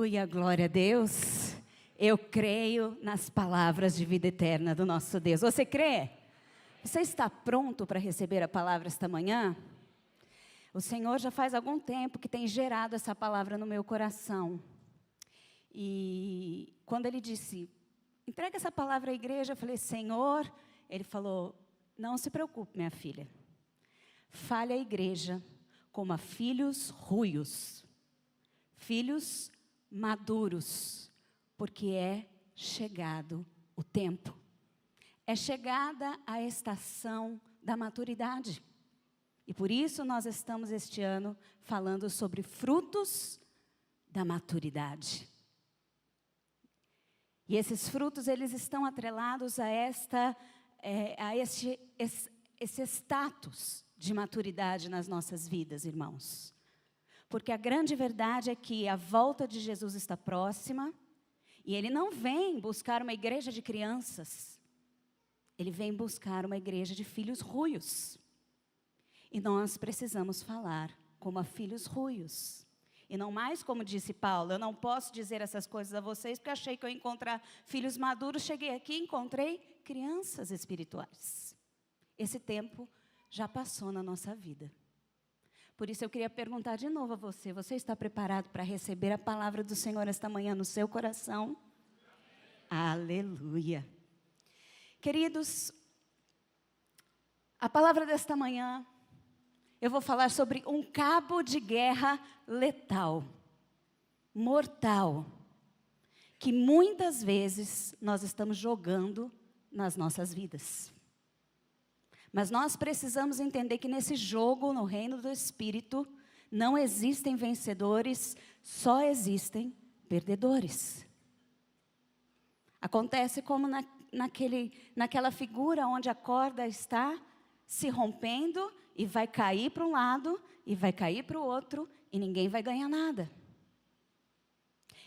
Aleluia, glória a Deus. Eu creio nas palavras de vida eterna do nosso Deus. Você crê? Você está pronto para receber a palavra esta manhã? O Senhor já faz algum tempo que tem gerado essa palavra no meu coração. E quando Ele disse, entrega essa palavra à igreja, eu falei, Senhor, Ele falou, não se preocupe, minha filha. Fale à igreja como a filhos ruios, filhos maduros, porque é chegado o tempo. É chegada a estação da maturidade. E por isso nós estamos este ano falando sobre frutos da maturidade. E esses frutos, eles estão atrelados a esse status de maturidade nas nossas vidas, irmãos. Porque a grande verdade é que a volta de Jesus está próxima, e Ele não vem buscar uma igreja de crianças, Ele vem buscar uma igreja de filhos ruios. E nós precisamos falar como a filhos ruios. E não mais como disse Paulo, eu não posso dizer essas coisas a vocês, porque achei que eu ia encontrar filhos maduros, cheguei aqui e encontrei crianças espirituais. Esse tempo já passou na nossa vida. Por isso eu queria perguntar de novo a você, você está preparado para receber a palavra do Senhor esta manhã no seu coração? Aleluia. Queridos, a palavra desta manhã, eu vou falar sobre um cabo de guerra letal, mortal, que muitas vezes nós estamos jogando nas nossas vidas. Mas nós precisamos entender que nesse jogo, no reino do Espírito, não existem vencedores, só existem perdedores. Acontece como naquela figura onde a corda está se rompendo e vai cair para um lado e vai cair para o outro e ninguém vai ganhar nada.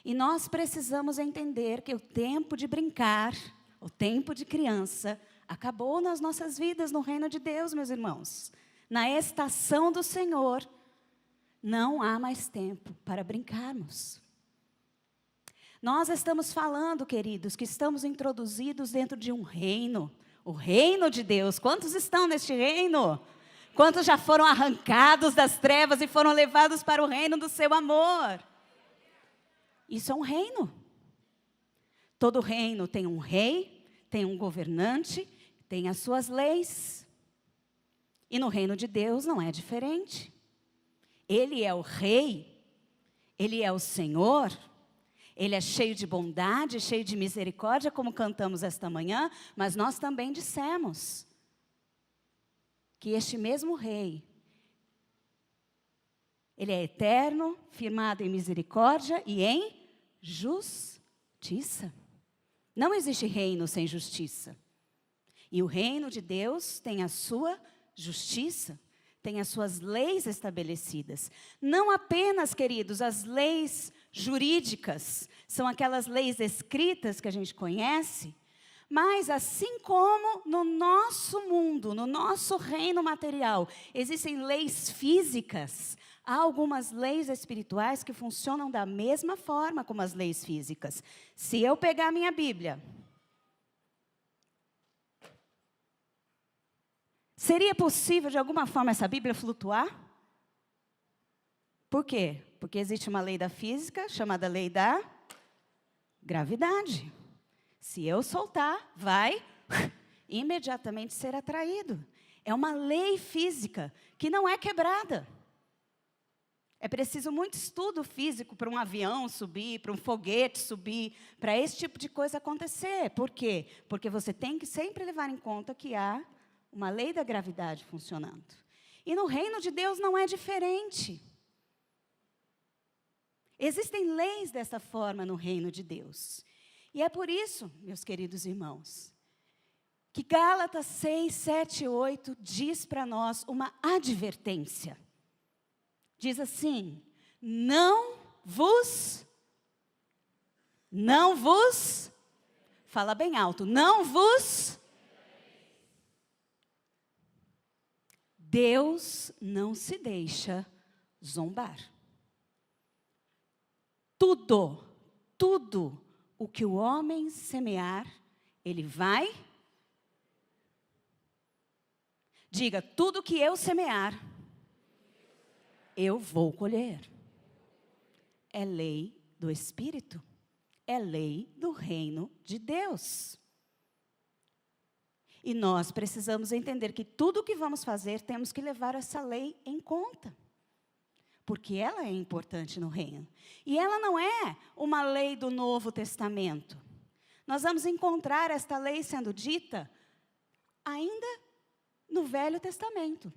E nós precisamos entender que o tempo de brincar, o tempo de criança, acabou nas nossas vidas, no reino de Deus, meus irmãos. Na estação do Senhor, não há mais tempo para brincarmos. Nós estamos falando, queridos, que estamos introduzidos dentro de um reino, o reino de Deus. Quantos estão neste reino? Quantos já foram arrancados das trevas e foram levados para o reino do seu amor? Isso é um reino. Todo reino tem um rei, tem um governante, tem as suas leis. E no reino de Deus não é diferente. Ele é o rei, Ele é o Senhor, Ele é cheio de bondade, cheio de misericórdia, como cantamos esta manhã, mas nós também dissemos que este mesmo rei, Ele é eterno, firmado em misericórdia e em justiça. Não existe reino sem justiça. E o reino de Deus tem a sua justiça, tem as suas leis estabelecidas. Não apenas, queridos, as leis jurídicas, são aquelas leis escritas que a gente conhece, mas assim como no nosso mundo, no nosso reino material, existem leis físicas, há algumas leis espirituais que funcionam da mesma forma como as leis físicas. Se eu pegar a minha Bíblia, seria possível de alguma forma essa Bíblia flutuar? Por quê? Porque existe uma lei da física chamada lei da gravidade. Se eu soltar, vai imediatamente ser atraído. É uma lei física que não é quebrada. É preciso muito estudo físico para um avião subir, para um foguete subir, para esse tipo de coisa acontecer. Por quê? Porque você tem que sempre levar em conta que há uma lei da gravidade funcionando. E no reino de Deus não é diferente. Existem leis dessa forma no reino de Deus. E é por isso, meus queridos irmãos, que Gálatas 6, 7 e 8 diz para nós uma advertência. Diz assim, não vos, fala bem alto, não vos, Deus não se deixa zombar. tudo o que o homem semear, ele vai. Diga, tudo que eu semear, eu vou colher. É lei do Espírito. É lei do reino de Deus. E nós precisamos entender que tudo o que vamos fazer, temos que levar essa lei em conta. Porque ela é importante no reino. E ela não é uma lei do Novo Testamento. Nós vamos encontrar esta lei sendo dita ainda no Velho Testamento.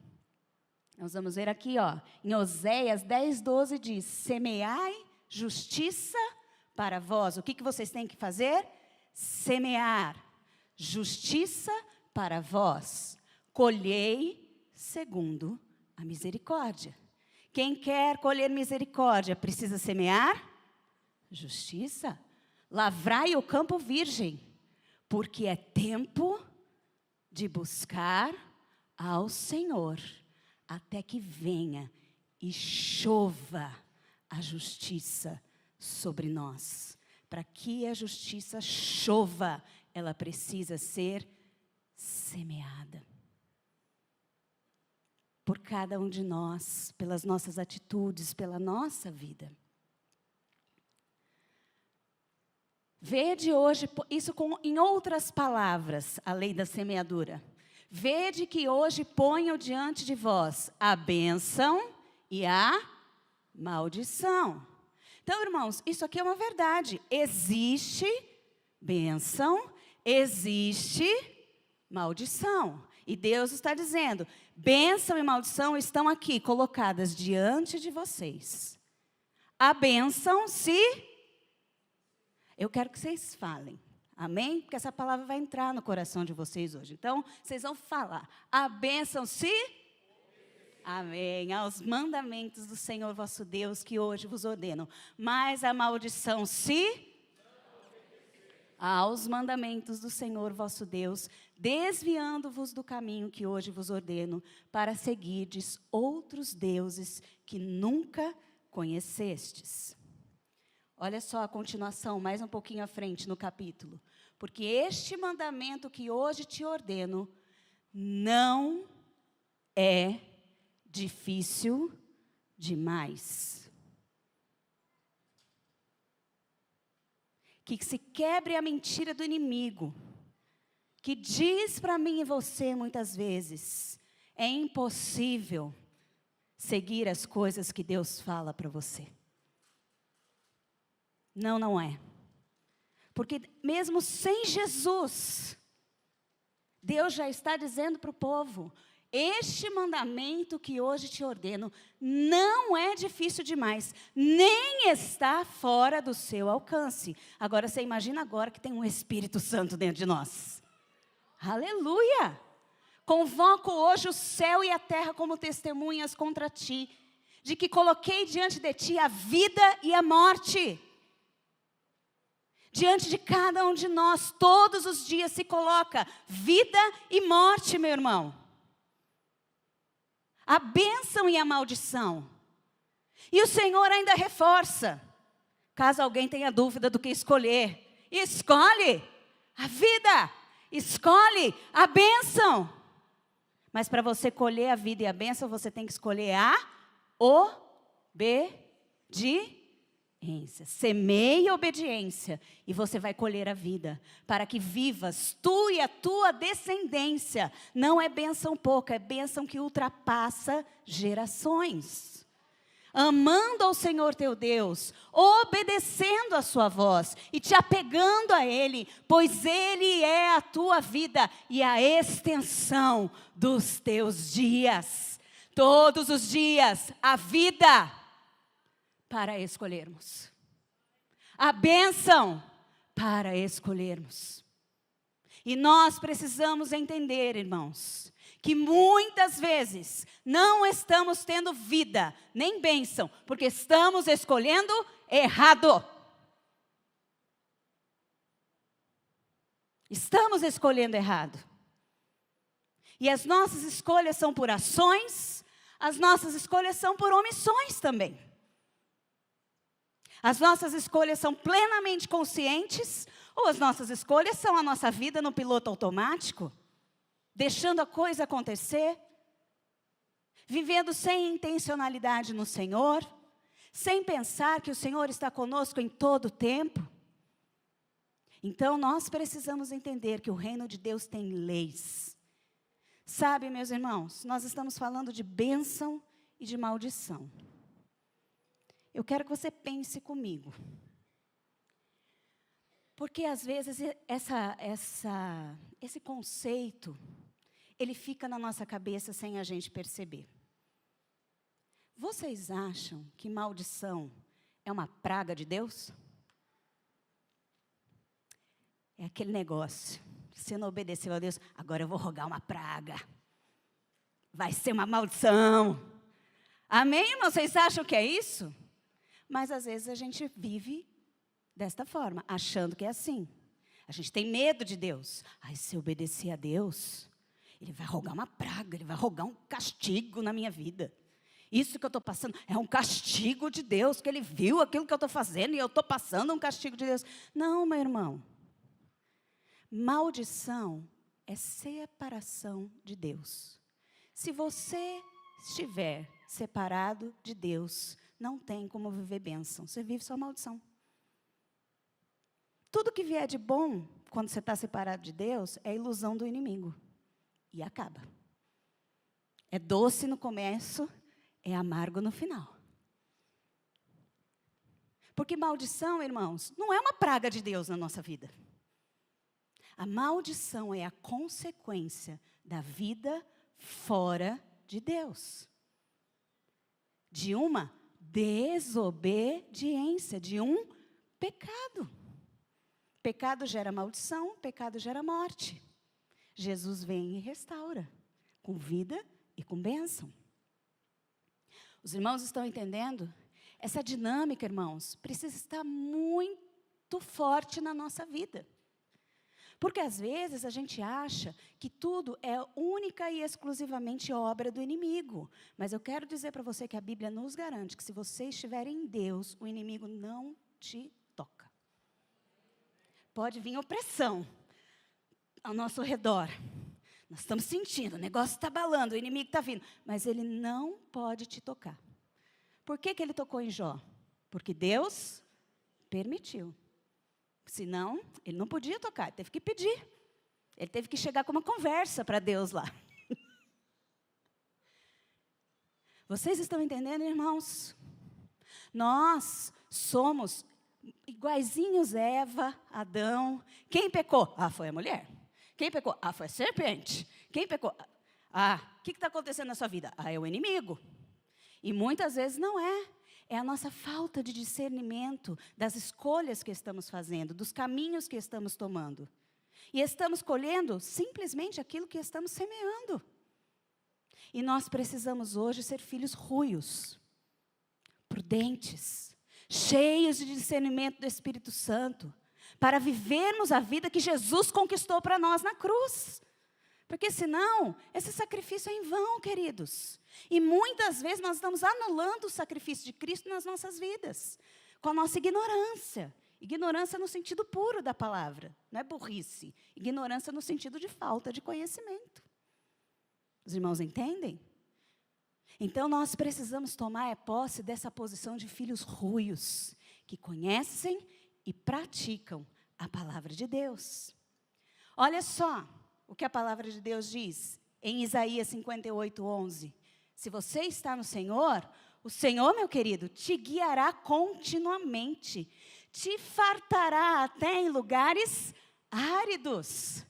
Nós vamos ver aqui, em Oséias 10:12 diz, semeai justiça para vós. O que vocês têm que fazer? Semear justiça para vós. Colhei segundo a misericórdia. Quem quer colher misericórdia precisa semear justiça. Lavrai o campo virgem, porque é tempo de buscar ao Senhor, até que venha e chova a justiça sobre nós. Para que a justiça chova, ela precisa ser semeada. Por cada um de nós, pelas nossas atitudes, pela nossa vida. Vede hoje, isso em outras palavras, a lei da semeadura. Vede que hoje ponho diante de vós a bênção e a maldição. Então, irmãos, isso aqui é uma verdade. Existe bênção, existe maldição. E Deus está dizendo, bênção e maldição estão aqui, colocadas diante de vocês. A bênção eu quero que vocês falem. Amém? Porque essa palavra vai entrar no coração de vocês hoje. Então, vocês vão falar. A bênção amém. Aos mandamentos do Senhor vosso Deus, que hoje vos ordeno. Mas a maldição aos mandamentos do Senhor vosso Deus, desviando-vos do caminho que hoje vos ordeno, para seguirdes outros deuses que nunca conhecestes. Olha só a continuação, mais um pouquinho à frente no capítulo. Porque este mandamento que hoje te ordeno, não é difícil demais. Que se quebre a mentira do inimigo, que diz para mim e você muitas vezes, é impossível seguir as coisas que Deus fala para você. Não, não é. Porque mesmo sem Jesus, Deus já está dizendo para o povo, este mandamento que hoje te ordeno não é difícil demais, nem está fora do seu alcance. Agora, você imagina agora que tem um Espírito Santo dentro de nós. Aleluia! Convoco hoje o céu e a terra como testemunhas contra ti, de que coloquei diante de ti a vida e a morte. Diante de cada um de nós, todos os dias se coloca vida e morte, meu irmão. A bênção e a maldição. E o Senhor ainda reforça. Caso alguém tenha dúvida do que escolher, escolhe a vida, escolhe a bênção. Mas para você colher a vida e a bênção, você tem que escolher a obediência. Semeie a obediência e você vai colher a vida, para que vivas tu e a tua descendência. Não é bênção pouca, é bênção que ultrapassa gerações. Amando ao Senhor teu Deus, obedecendo a sua voz e te apegando a Ele, pois Ele é a tua vida e a extensão dos teus dias. Todos os dias, a vida para escolhermos. A bênção para escolhermos. E nós precisamos entender, irmãos, que muitas vezes não estamos tendo vida, nem bênção, porque estamos escolhendo errado. Estamos escolhendo errado. E as nossas escolhas são por ações, as nossas escolhas são por omissões também. As nossas escolhas são plenamente conscientes ou as nossas escolhas são a nossa vida no piloto automático, deixando a coisa acontecer, vivendo sem intencionalidade no Senhor, sem pensar que o Senhor está conosco em todo o tempo? Então, nós precisamos entender que o reino de Deus tem leis. Sabe, meus irmãos, nós estamos falando de bênção e de maldição. Eu quero que você pense comigo. Porque, às vezes, esse conceito, ele fica na nossa cabeça sem a gente perceber. Vocês acham que maldição é uma praga de Deus? É aquele negócio, você não obedeceu a Deus, agora eu vou rogar uma praga. Vai ser uma maldição. Amém, irmão? Vocês acham que é isso? Mas às vezes a gente vive desta forma, achando que é assim. A gente tem medo de Deus. Ai, se eu obedecer a Deus, Ele vai rogar uma praga, Ele vai rogar um castigo na minha vida. Isso que eu estou passando é um castigo de Deus, que Ele viu aquilo que eu estou fazendo e eu estou passando um castigo de Deus. Não, meu irmão. Maldição é separação de Deus. Se você estiver separado de Deus, não tem como viver bênção. Você vive só maldição. Tudo que vier de bom, quando você está separado de Deus, é ilusão do inimigo. E acaba. É doce no começo, é amargo no final. Porque maldição, irmãos, não é uma praga de Deus na nossa vida. A maldição é a consequência da vida fora de Deus. De uma desobediência, de um pecado. Pecado gera maldição, pecado gera morte. Jesus vem e restaura, com vida e com bênção. Os irmãos estão entendendo? Essa dinâmica, irmãos, precisa estar muito forte na nossa vida. Porque às vezes a gente acha que tudo é única e exclusivamente obra do inimigo. Mas eu quero dizer para você que a Bíblia nos garante que se você estiver em Deus, o inimigo não te toca. Pode vir opressão ao nosso redor. Nós estamos sentindo, o negócio está abalando, o inimigo está vindo. Mas ele não pode te tocar. Por que ele tocou em Jó? Porque Deus permitiu. Senão, ele não podia tocar, ele teve que pedir. Ele teve que chegar com uma conversa para Deus lá. Vocês estão entendendo, irmãos? Nós somos iguaizinhos Eva, Adão. Quem pecou? Ah, foi a mulher. Quem pecou? Ah, foi a serpente. Quem pecou? Ah, o que está acontecendo na sua vida? Ah, é o inimigo. E muitas vezes não é. É a nossa falta de discernimento das escolhas que estamos fazendo, dos caminhos que estamos tomando. E estamos colhendo simplesmente aquilo que estamos semeando. E nós precisamos hoje ser filhos ruios, prudentes, cheios de discernimento do Espírito Santo, para vivermos a vida que Jesus conquistou para nós na cruz. Porque senão, esse sacrifício é em vão, queridos. E muitas vezes nós estamos anulando o sacrifício de Cristo nas nossas vidas, com a nossa ignorância. Ignorância no sentido puro da palavra, não é burrice. Ignorância no sentido de falta de conhecimento. Os irmãos entendem? Então nós precisamos tomar posse dessa posição de filhos ruios, que conhecem e praticam a palavra de Deus. Olha só o que a palavra de Deus diz em Isaías 58:11. Se você está no Senhor, o Senhor, meu querido, te guiará continuamente, te fartará até em lugares áridos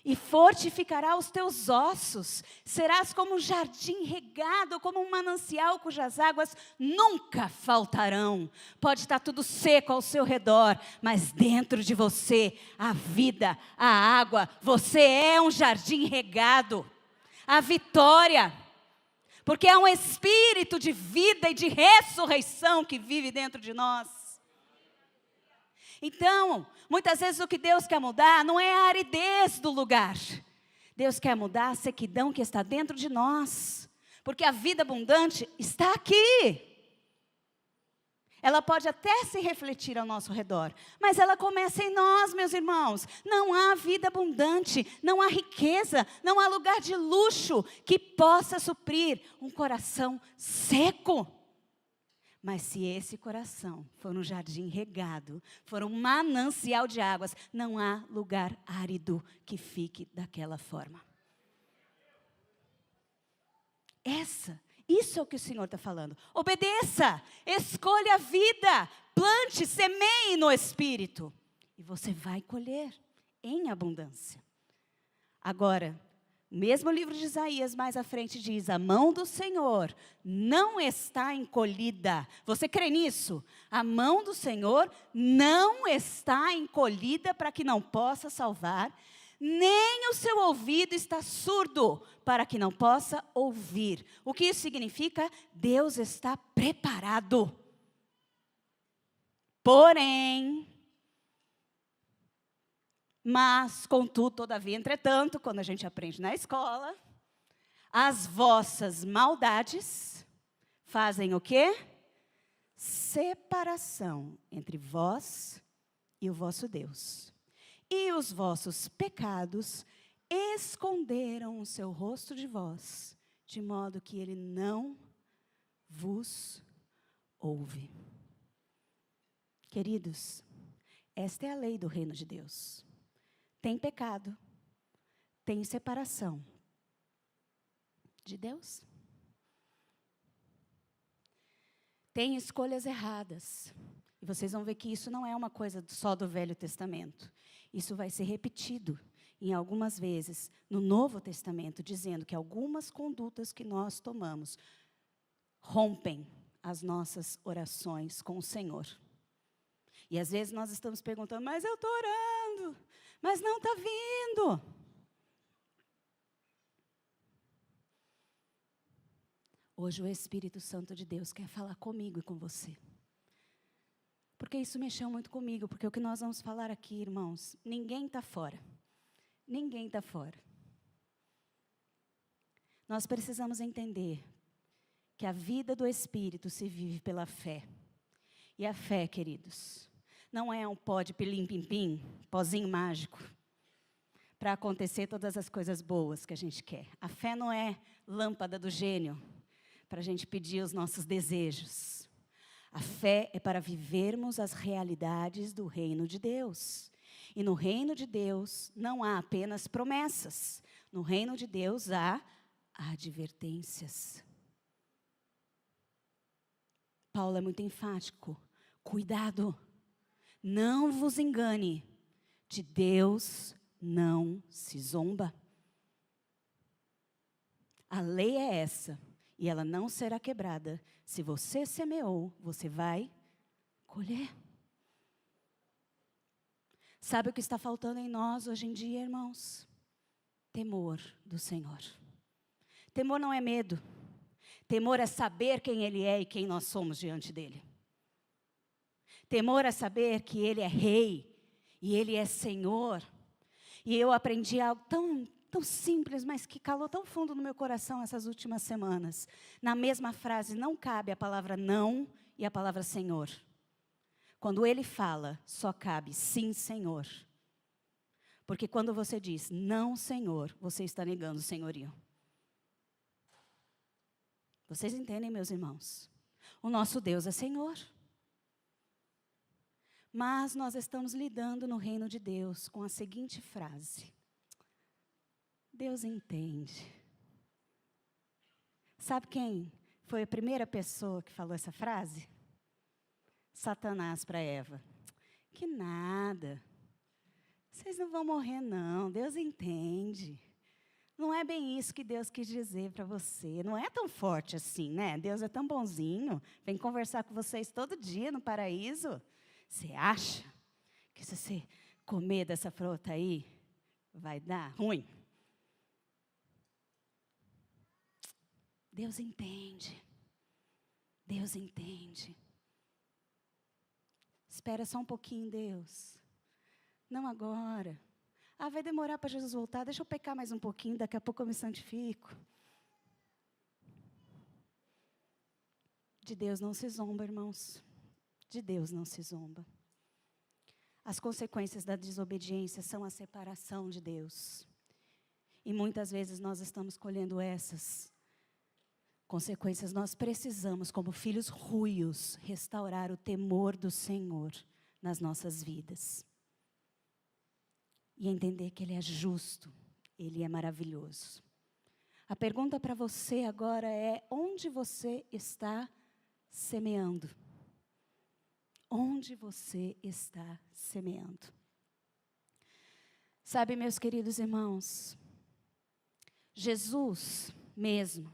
e fortificará os teus ossos. Serás como um jardim regado, como um manancial cujas águas nunca faltarão. Pode estar tudo seco ao seu redor, mas dentro de você, a vida, a água, você é um jardim regado. A vitória, porque é um espírito de vida e de ressurreição que vive dentro de nós. Então, muitas vezes o que Deus quer mudar não é a aridez do lugar. Deus quer mudar a sequidão que está dentro de nós. Porque a vida abundante está aqui. Ela pode até se refletir ao nosso redor, mas ela começa em nós, meus irmãos. Não há vida abundante, não há riqueza, não há lugar de luxo que possa suprir um coração seco. Mas se esse coração for um jardim regado, for um manancial de águas, não há lugar árido que fique daquela forma. Isso é o que o Senhor está falando. Obedeça, escolha a vida, plante, semeie no Espírito. E você vai colher em abundância. Agora, o mesmo livro de Isaías, mais à frente, diz: a mão do Senhor não está encolhida. Você crê nisso? A mão do Senhor não está encolhida para que não possa salvar, nem o seu ouvido está surdo para que não possa ouvir. O que isso significa? Deus está preparado. Porém, mas, contudo, todavia, entretanto, quando a gente aprende na escola, as vossas maldades fazem o quê? Separação entre vós e o vosso Deus. E os vossos pecados esconderam o seu rosto de vós, de modo que ele não vos ouve. Queridos, esta é a lei do reino de Deus. Tem pecado, tem separação de Deus. Tem escolhas erradas. E vocês vão ver que isso não é uma coisa só do Velho Testamento. Isso vai ser repetido em algumas vezes no Novo Testamento, dizendo que algumas condutas que nós tomamos rompem as nossas orações com o Senhor. E às vezes nós estamos perguntando: mas eu estou orando, mas não está vindo. Hoje o Espírito Santo de Deus quer falar comigo e com você. Porque isso mexeu muito comigo, porque o que nós vamos falar aqui, irmãos, ninguém está fora. Ninguém está fora. Nós precisamos entender que a vida do Espírito se vive pela fé. E a fé, queridos, não é um pó de pilim-pim-pim, pozinho mágico, para acontecer todas as coisas boas que a gente quer. A fé não é lâmpada do gênio, para a gente pedir os nossos desejos. A fé é para vivermos as realidades do reino de Deus. E no reino de Deus não há apenas promessas. No reino de Deus há advertências. Paulo é muito enfático. Cuidado, não vos engane, de Deus não se zomba. A lei é essa, e ela não será quebrada. Se você semeou, você vai colher. Sabe o que está faltando em nós hoje em dia, irmãos? Temor do Senhor. Temor não é medo. Temor é saber quem Ele é e quem nós somos diante dEle. Temor é saber que Ele é Rei e Ele é Senhor. E eu aprendi algo tão simples, mas que calou tão fundo no meu coração essas últimas semanas. Na mesma frase não cabe a palavra não e a palavra Senhor. Quando Ele fala, só cabe sim, Senhor. Porque quando você diz não, Senhor, você está negando o senhorio. Vocês entendem, meus irmãos? O nosso Deus é Senhor. Mas nós estamos lidando no reino de Deus com a seguinte frase: Deus entende. Sabe quem foi a primeira pessoa que falou essa frase? Satanás para Eva. Que nada. Vocês não vão morrer não, Deus entende. Não é bem isso que Deus quis dizer para você. Não é tão forte assim, né? Deus é tão bonzinho. Vem conversar com vocês todo dia no paraíso. Você acha que se você comer dessa fruta aí, vai dar ruim? Deus entende. Deus entende. Espera só um pouquinho, Deus. Não agora. Ah, vai demorar para Jesus voltar. Deixa eu pecar mais um pouquinho, daqui a pouco eu me santifico. De Deus não se zomba, irmãos. De Deus não se zomba. As consequências da desobediência são a separação de Deus. E muitas vezes nós estamos colhendo essas consequências. Nós precisamos, como filhos ruios, restaurar o temor do Senhor nas nossas vidas. E entender que Ele é justo, Ele é maravilhoso. A pergunta para você agora é: onde você está semeando? Onde você está semeando? Sabe, meus queridos irmãos, Jesus mesmo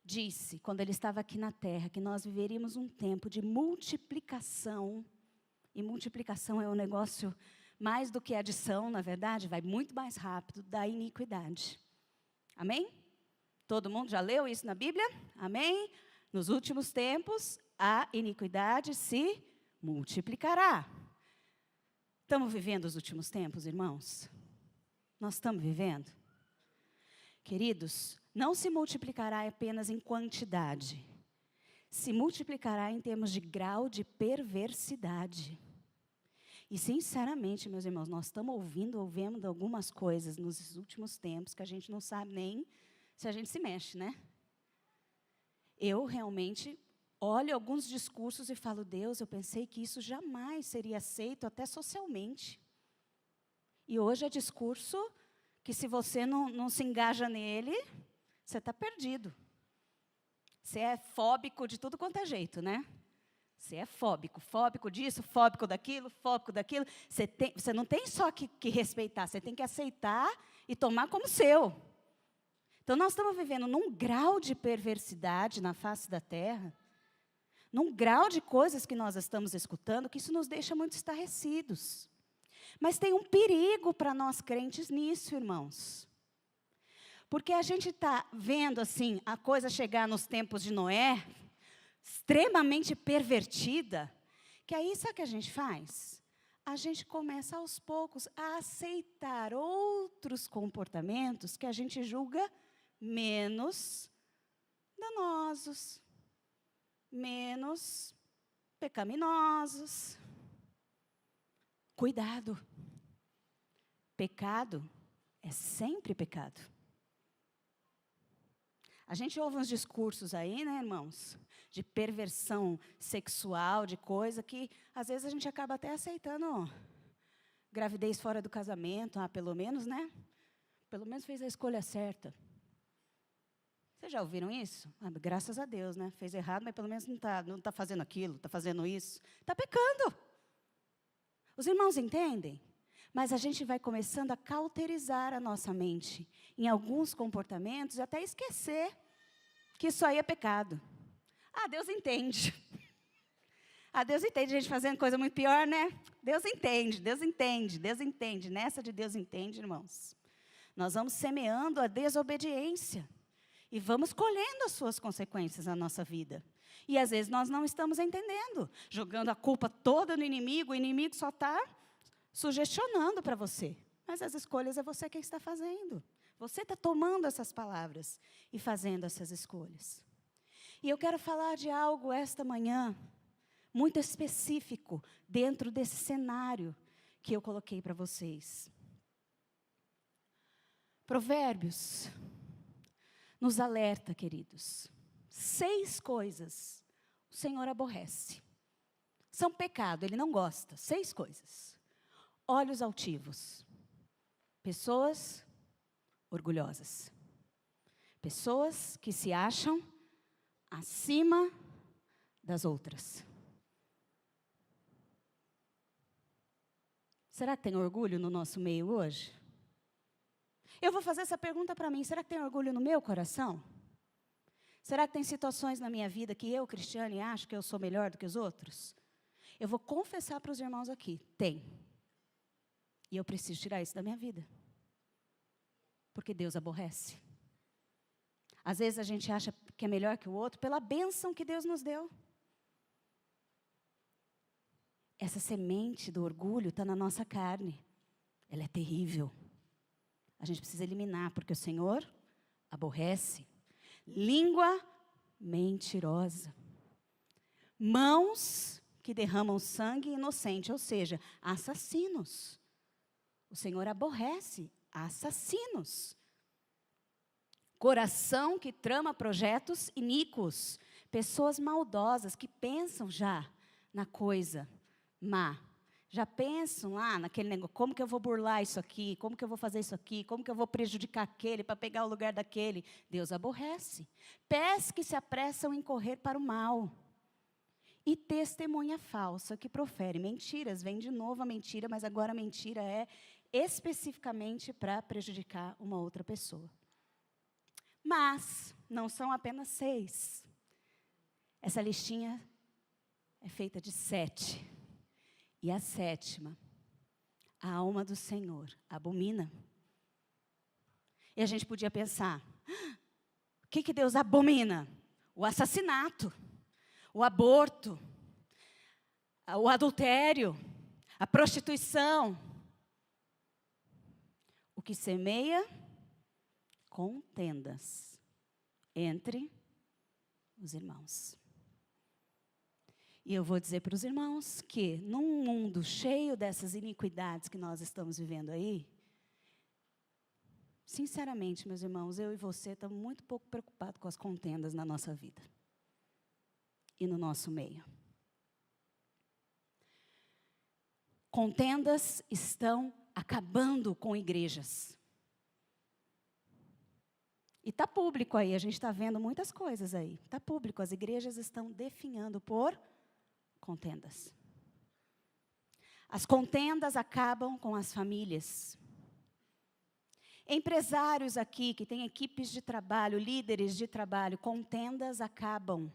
disse, quando Ele estava aqui na terra, que nós viveríamos um tempo de multiplicação. E multiplicação é um negócio mais do que adição, na verdade, vai muito mais rápido, da iniquidade. Amém? Todo mundo já leu isso na Bíblia? Amém? Nos últimos tempos, a iniquidade se multiplicará. Estamos vivendo os últimos tempos, irmãos? Nós estamos vivendo? Queridos, não se multiplicará apenas em quantidade. Se multiplicará em termos de grau de perversidade. E, sinceramente, meus irmãos, nós estamos ouvendo algumas coisas nos últimos tempos que a gente não sabe nem se a gente se mexe, né? Eu realmente olho alguns discursos e falo: Deus, eu pensei que isso jamais seria aceito, até socialmente. E hoje é discurso que, se você não se engaja nele, você está perdido. Você é fóbico de tudo quanto é jeito, né? Você é fóbico disso, fóbico daquilo. Você não tem só que respeitar, você tem que aceitar e tomar como seu. Então, nós estamos vivendo num grau de perversidade na face da terra, num grau de coisas que nós estamos escutando, que isso nos deixa muito estarrecidos. Mas tem um perigo para nós crentes nisso, irmãos. Porque a gente está vendo, assim, a coisa chegar nos tempos de Noé, extremamente pervertida, que aí sabe o que a gente faz? A gente começa aos poucos a aceitar outros comportamentos que a gente julga menos danosos, menos pecaminosos. Cuidado. Pecado é sempre pecado. A gente ouve uns discursos aí, né, irmãos, de perversão sexual, de coisa que, às vezes, a gente acaba até aceitando gravidez fora do casamento. Pelo menos, né? Pelo menos fez a escolha certa. Vocês já ouviram isso? Graças a Deus, né? Fez errado, mas pelo menos não tá fazendo aquilo, está fazendo isso. Está pecando. Os irmãos entendem? Mas a gente vai começando a cauterizar a nossa mente em alguns comportamentos e até esquecer que isso aí é pecado. Deus entende. Deus entende, a gente fazendo coisa muito pior, né? Deus entende. Nessa de Deus entende, irmãos. Nós vamos semeando a desobediência e vamos colhendo as suas consequências na nossa vida. E às vezes nós não estamos entendendo, jogando a culpa toda no inimigo, o inimigo só está sugestionando para você. Mas as escolhas é você quem está fazendo. Você está tomando essas palavras e fazendo essas escolhas. E eu quero falar de algo esta manhã, muito específico, dentro desse cenário que eu coloquei para vocês. Provérbios nos alerta, queridos. 6 coisas o Senhor aborrece. São pecado, Ele não gosta. 6 coisas. Olhos altivos. Pessoas orgulhosas. Pessoas que se acham acima das outras. Será que tem orgulho no nosso meio hoje? Eu vou fazer essa pergunta para mim. Será que tem orgulho no meu coração? Será que tem situações na minha vida que eu, Cristiane, acho que eu sou melhor do que os outros? Eu vou confessar para os irmãos aqui. Tem. E eu preciso tirar isso da minha vida. Porque Deus aborrece. Às vezes a gente acha que é melhor que o outro pela bênção que Deus nos deu. Essa semente do orgulho está na nossa carne. Ela é terrível. A gente precisa eliminar, porque o Senhor aborrece. Língua mentirosa. Mãos que derramam sangue inocente, ou seja, assassinos. O Senhor aborrece assassinos. Coração que trama projetos iníquos. Pessoas maldosas que pensam já na coisa má. Já pensam lá naquele negócio, como que eu vou burlar isso aqui? Como que eu vou fazer isso aqui? Como que eu vou prejudicar aquele para pegar o lugar daquele? Deus aborrece. Pés que se apressam em correr para o mal. E testemunha falsa que profere mentiras. Vem de novo a mentira, mas agora a mentira é especificamente para prejudicar uma outra pessoa. Mas não são apenas 6. Essa listinha é feita de 7. E a 7ª, a alma do Senhor abomina. E a gente podia pensar, o que Deus abomina? O assassinato, o aborto, o adultério, a prostituição. O que semeia contendas entre os irmãos. E eu vou dizer para os irmãos que, num mundo cheio dessas iniquidades que nós estamos vivendo aí, sinceramente, meus irmãos, eu e você estamos muito pouco preocupados com as contendas na nossa vida e no nosso meio. Contendas estão acabando com igrejas. E está público aí, a gente está vendo muitas coisas aí. Está público, as igrejas estão definhando por contendas. As contendas acabam com as famílias. Empresários aqui, que têm equipes de trabalho, líderes de trabalho, contendas acabam,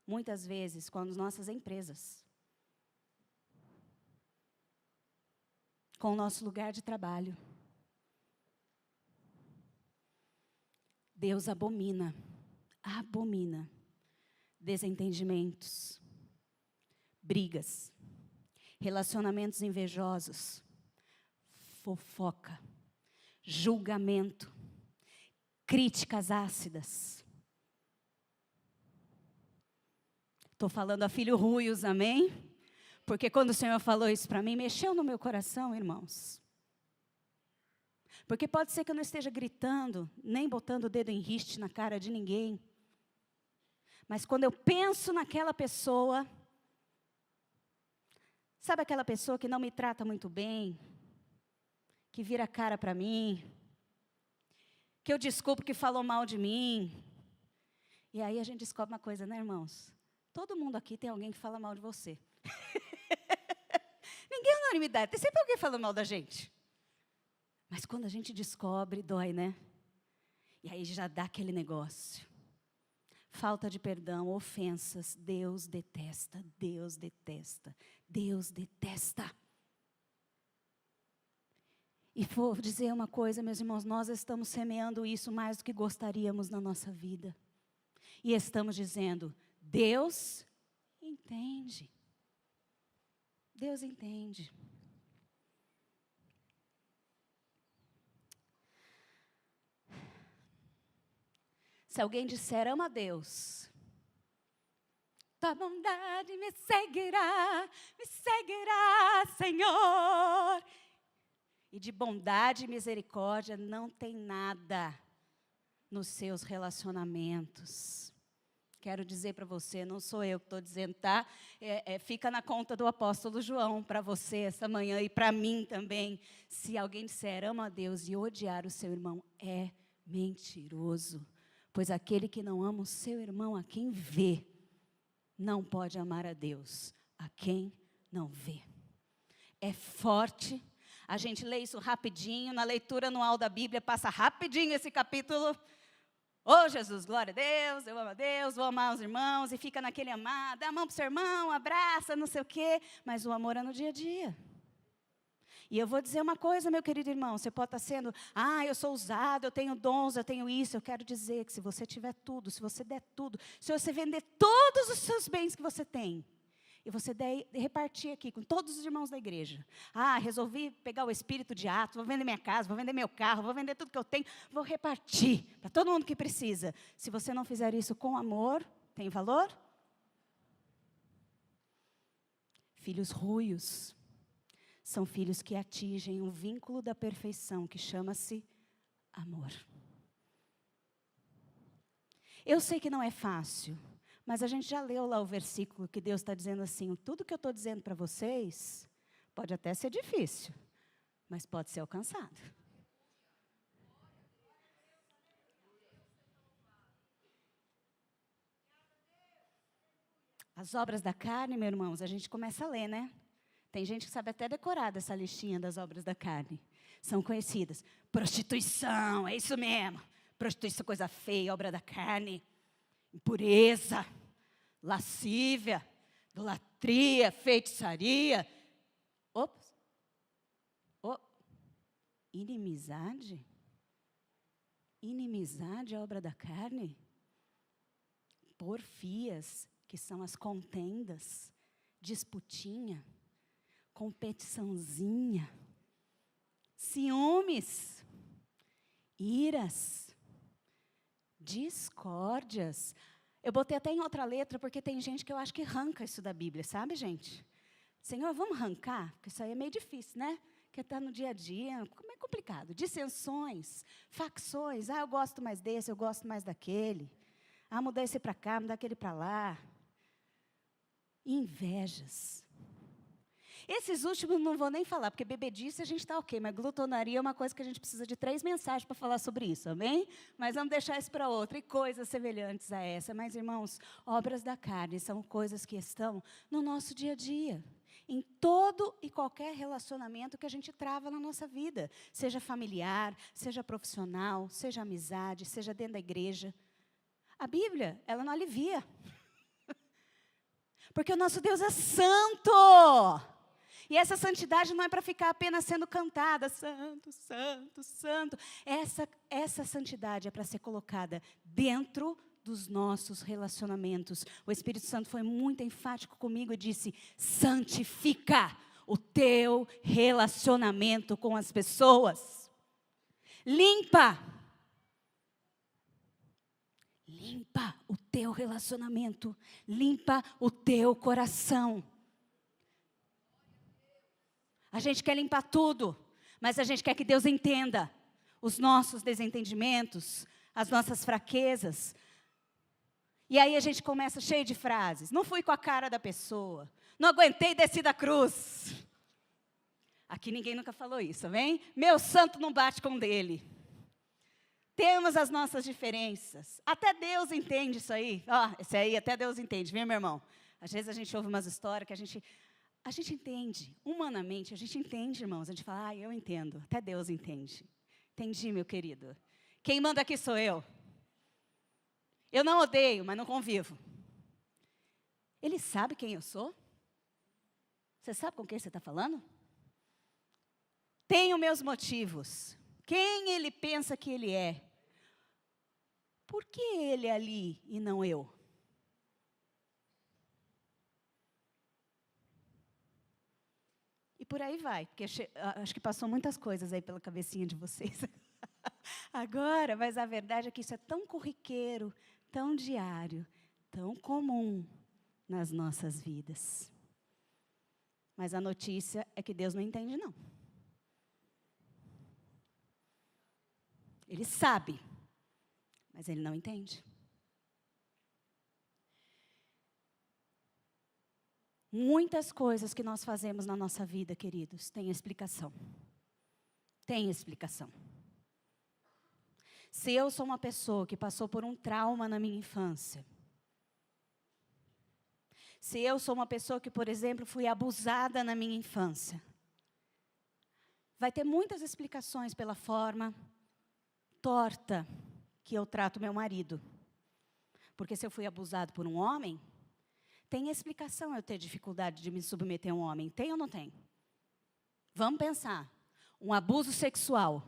muitas vezes, com as nossas empresas. Com o nosso lugar de trabalho. Deus abomina desentendimentos, brigas, relacionamentos invejosos, fofoca, julgamento, críticas ácidas. Estou falando a filho ruios, amém? Porque quando o Senhor falou isso para mim, mexeu no meu coração, irmãos. Porque pode ser que eu não esteja gritando, nem botando o dedo em riste na cara de ninguém. Mas quando eu penso naquela pessoa, sabe aquela pessoa que não me trata muito bem, que vira a cara para mim, que eu desculpo que falou mal de mim. E aí a gente descobre uma coisa, né, irmãos? Todo mundo aqui tem alguém que fala mal de você. Ninguém é unanimidade, tem sempre alguém falando mal da gente. Mas quando a gente descobre, dói, né? E aí já dá aquele negócio. Falta de perdão, ofensas, Deus detesta, Deus detesta, Deus detesta. E vou dizer uma coisa, meus irmãos, nós estamos semeando isso mais do que gostaríamos na nossa vida. E estamos dizendo, Deus entende. Deus entende. Se alguém disser, ama a Deus, tua bondade me seguirá, Senhor. E de bondade e misericórdia não tem nada nos seus relacionamentos. Quero dizer para você, não sou eu que estou dizendo, tá? Fica na conta do apóstolo João para você essa manhã e para mim também. Se alguém disser, ama a Deus e odiar o seu irmão, é mentiroso. Pois aquele que não ama o seu irmão, a quem vê, não pode amar a Deus, a quem não vê. É forte. A gente lê isso rapidinho, na leitura anual da Bíblia, passa rapidinho esse capítulo. Ô Jesus, glória a Deus, eu amo a Deus, vou amar os irmãos, e fica naquele amar, dá a mão para o seu irmão, abraça, não sei o quê, mas o amor é no dia a dia. E eu vou dizer uma coisa, meu querido irmão, você pode estar sendo, eu sou usado, eu tenho dons, eu tenho isso. Eu quero dizer que se você tiver tudo, se você der tudo, se você vender todos os seus bens que você tem, e você repartir aqui com todos os irmãos da igreja. Resolvi pegar o espírito de Atos, vou vender minha casa, vou vender meu carro, vou vender tudo que eu tenho, vou repartir para todo mundo que precisa. Se você não fizer isso com amor, tem valor? Filhos ruios são filhos que atingem um vínculo da perfeição que chama-se amor. Eu sei que não é fácil, mas a gente já leu lá o versículo que Deus está dizendo assim, tudo que eu estou dizendo para vocês pode até ser difícil, mas pode ser alcançado. As obras da carne, meus irmãos, a gente começa a ler, né? Tem gente que sabe até decorar dessa listinha das obras da carne. São conhecidas. Prostituição, é isso mesmo. Prostituição, coisa feia, obra da carne. Impureza, lascívia, idolatria, feitiçaria. Ops. Inimizade? Inimizade é obra da carne? Porfias, que são as contendas, disputinha, competiçãozinha, ciúmes, iras, discórdias. Eu botei até em outra letra, porque tem gente que eu acho que arranca isso da Bíblia, sabe, gente? Senhor, vamos arrancar? Porque isso aí é meio difícil, né? Porque está no dia a dia, é complicado. Dissensões, facções. Eu gosto mais desse, eu gosto mais daquele. Mudar esse para cá, mudar aquele para lá. Invejas. Esses últimos não vou nem falar, porque bebedice a gente está ok, mas glutonaria é uma coisa que a gente precisa de 3 mensagens para falar sobre isso, amém? Mas vamos deixar isso para outra, e coisas semelhantes a essa. Mas, irmãos, obras da carne são coisas que estão no nosso dia a dia, em todo e qualquer relacionamento que a gente trava na nossa vida, seja familiar, seja profissional, seja amizade, seja dentro da igreja. A Bíblia, ela não alivia. Porque o nosso Deus é santo. E essa santidade não é para ficar apenas sendo cantada, santo, santo, santo. Essa santidade é para ser colocada dentro dos nossos relacionamentos. O Espírito Santo foi muito enfático comigo e disse, santifica o teu relacionamento com as pessoas. Limpa o teu relacionamento, limpa o teu coração. A gente quer limpar tudo, mas a gente quer que Deus entenda os nossos desentendimentos, as nossas fraquezas. E aí a gente começa cheio de frases. Não fui com a cara da pessoa, não aguentei descer da cruz. Aqui ninguém nunca falou isso, amém? Meu santo não bate com o dele. Temos as nossas diferenças. Até Deus entende isso aí. Esse aí até Deus entende, viu, meu irmão? Às vezes a gente ouve umas histórias que a gente entende. Humanamente, a gente entende, irmãos. A gente fala, eu entendo. Até Deus entende. Entendi, meu querido. Quem manda aqui sou eu. Eu não odeio, mas não convivo. Ele sabe quem eu sou? Você sabe com quem você está falando? Tenho meus motivos. Quem ele pensa que ele é? Por que ele é ali e não eu? E por aí vai, porque acho que passou muitas coisas aí pela cabecinha de vocês. Agora, mas a verdade é que isso é tão corriqueiro, tão diário, tão comum nas nossas vidas. Mas a notícia é que Deus não entende, não. Ele sabe, mas ele não entende. Muitas coisas que nós fazemos na nossa vida, queridos, têm explicação. Tem explicação. Se eu sou uma pessoa que passou por um trauma na minha infância, se eu sou uma pessoa que, por exemplo, fui abusada na minha infância, vai ter muitas explicações pela forma torta que eu trato meu marido. Porque se eu fui abusado por um homem, tem explicação eu ter dificuldade de me submeter a um homem. Tem ou não tem? Vamos pensar. Um abuso sexual.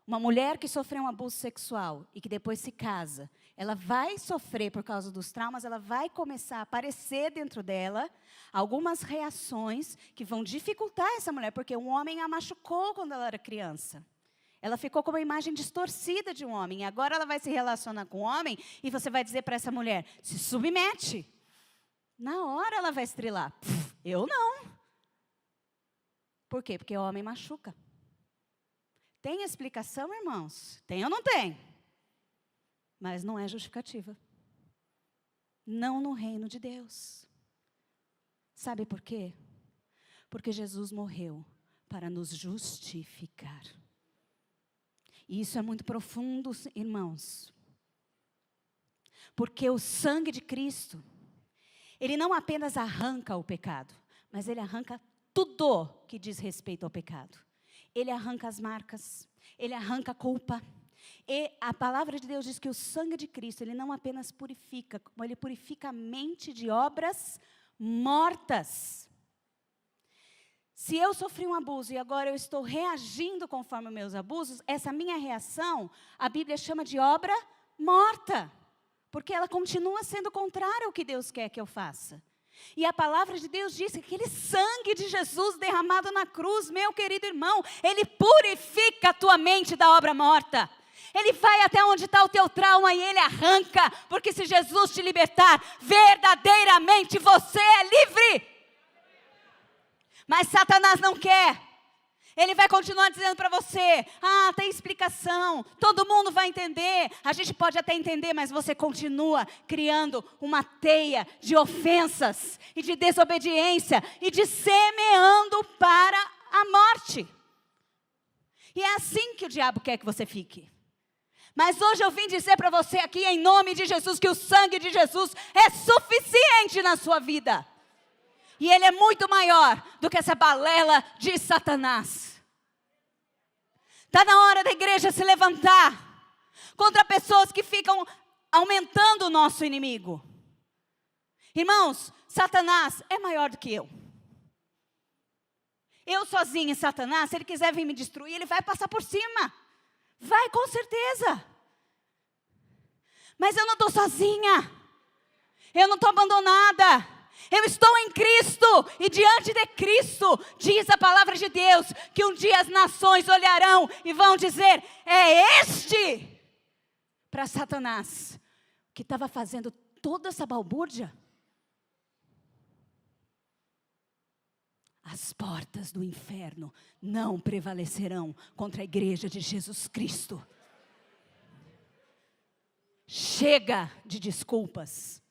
Uma mulher que sofreu um abuso sexual e que depois se casa, ela vai sofrer por causa dos traumas, ela vai começar a aparecer dentro dela algumas reações que vão dificultar essa mulher, porque um homem a machucou quando ela era criança. Ela ficou com uma imagem distorcida de um homem. E agora ela vai se relacionar com um homem e você vai dizer para essa mulher, se submete. Na hora ela vai estrelar. Eu não. Por quê? Porque o homem machuca. Tem explicação, irmãos? Tem ou não tem? Mas não é justificativa. Não no reino de Deus. Sabe por quê? Porque Jesus morreu para nos justificar. E isso é muito profundo, irmãos. Porque o sangue de Cristo, ele não apenas arranca o pecado, mas ele arranca tudo que diz respeito ao pecado. Ele arranca as marcas, ele arranca a culpa. E a palavra de Deus diz que o sangue de Cristo, ele não apenas purifica, como ele purifica a mente de obras mortas. Se eu sofri um abuso e agora eu estou reagindo conforme os meus abusos, essa minha reação, a Bíblia chama de obra morta. Porque ela continua sendo contrária ao que Deus quer que eu faça. E a palavra de Deus diz que aquele sangue de Jesus derramado na cruz, meu querido irmão, ele purifica a tua mente da obra morta. Ele vai até onde está o teu trauma e ele arranca. Porque se Jesus te libertar, verdadeiramente você é livre. Mas Satanás não quer. Ele vai continuar dizendo para você, tem explicação, todo mundo vai entender. A gente pode até entender, mas você continua criando uma teia de ofensas e de desobediência e de semeando para a morte. E é assim que o diabo quer que você fique. Mas hoje eu vim dizer para você aqui, em nome de Jesus, que o sangue de Jesus é suficiente na sua vida. E ele é muito maior do que essa balela de Satanás. Está na hora da igreja se levantar contra pessoas que ficam aumentando o nosso inimigo. Irmãos, Satanás é maior do que eu. Eu sozinho, Satanás, se ele quiser vir me destruir, ele vai passar por cima. Vai, com certeza. Mas eu não estou sozinha. Eu não estou abandonada. Eu estou em Cristo, e diante de Cristo, diz a palavra de Deus, que um dia as nações olharão e vão dizer, é este, para Satanás, que estava fazendo toda essa balbúrdia. As portas do inferno não prevalecerão contra a igreja de Jesus Cristo. Chega de desculpas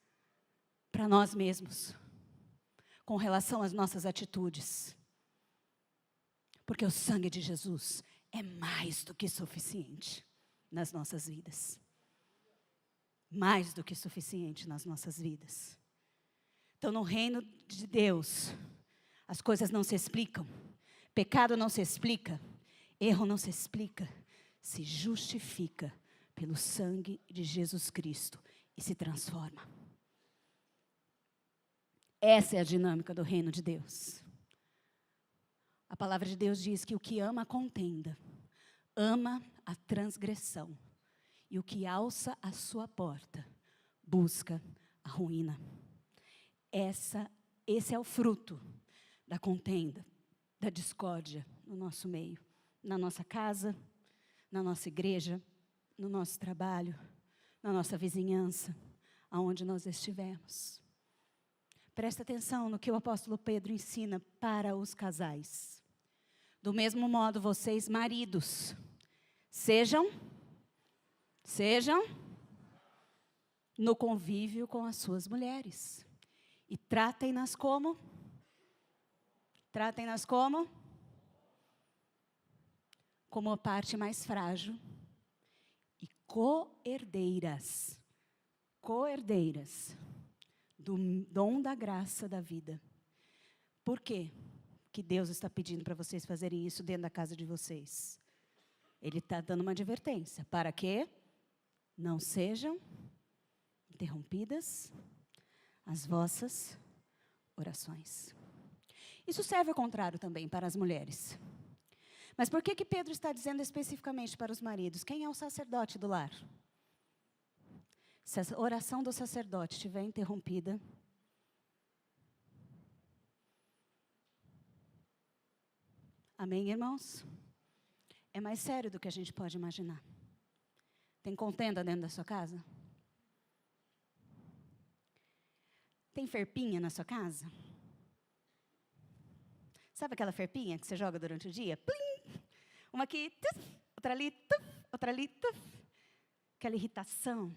para nós mesmos, com relação às nossas atitudes. Porque o sangue de Jesus é mais do que suficiente nas nossas vidas. Mais do que suficiente nas nossas vidas. Então, no reino de Deus, as coisas não se explicam. Pecado não se explica. Erro não se explica. Se justifica pelo sangue de Jesus Cristo e se transforma. Essa é a dinâmica do reino de Deus. A palavra de Deus diz que o que ama a contenda, ama a transgressão. E o que alça a sua porta, busca a ruína. Esse é o fruto da contenda, da discórdia no nosso meio. Na nossa casa, na nossa igreja, no nosso trabalho, na nossa vizinhança, aonde nós estivermos. Presta atenção no que o apóstolo Pedro ensina para os casais. Do mesmo modo, vocês, maridos, sejam no convívio com as suas mulheres. E tratem-nas como? Tratem-nas como? Como a parte mais frágil. E co-herdeiras. Co-herdeiras. Do dom da graça da vida. Por quê que Deus está pedindo para vocês fazerem isso dentro da casa de vocês? Ele está dando uma advertência. Para que não sejam interrompidas as vossas orações. Isso serve ao contrário também para as mulheres. Mas por que Pedro está dizendo especificamente para os maridos? Quem é o sacerdote do lar? Se a oração do sacerdote estiver interrompida, amém, irmãos? É mais sério do que a gente pode imaginar. Tem contenda dentro da sua casa? Tem ferpinha na sua casa? Sabe aquela ferpinha que você joga durante o dia? Plim! Uma aqui, tuf, outra ali, tuf, outra ali, tuf. Aquela irritação.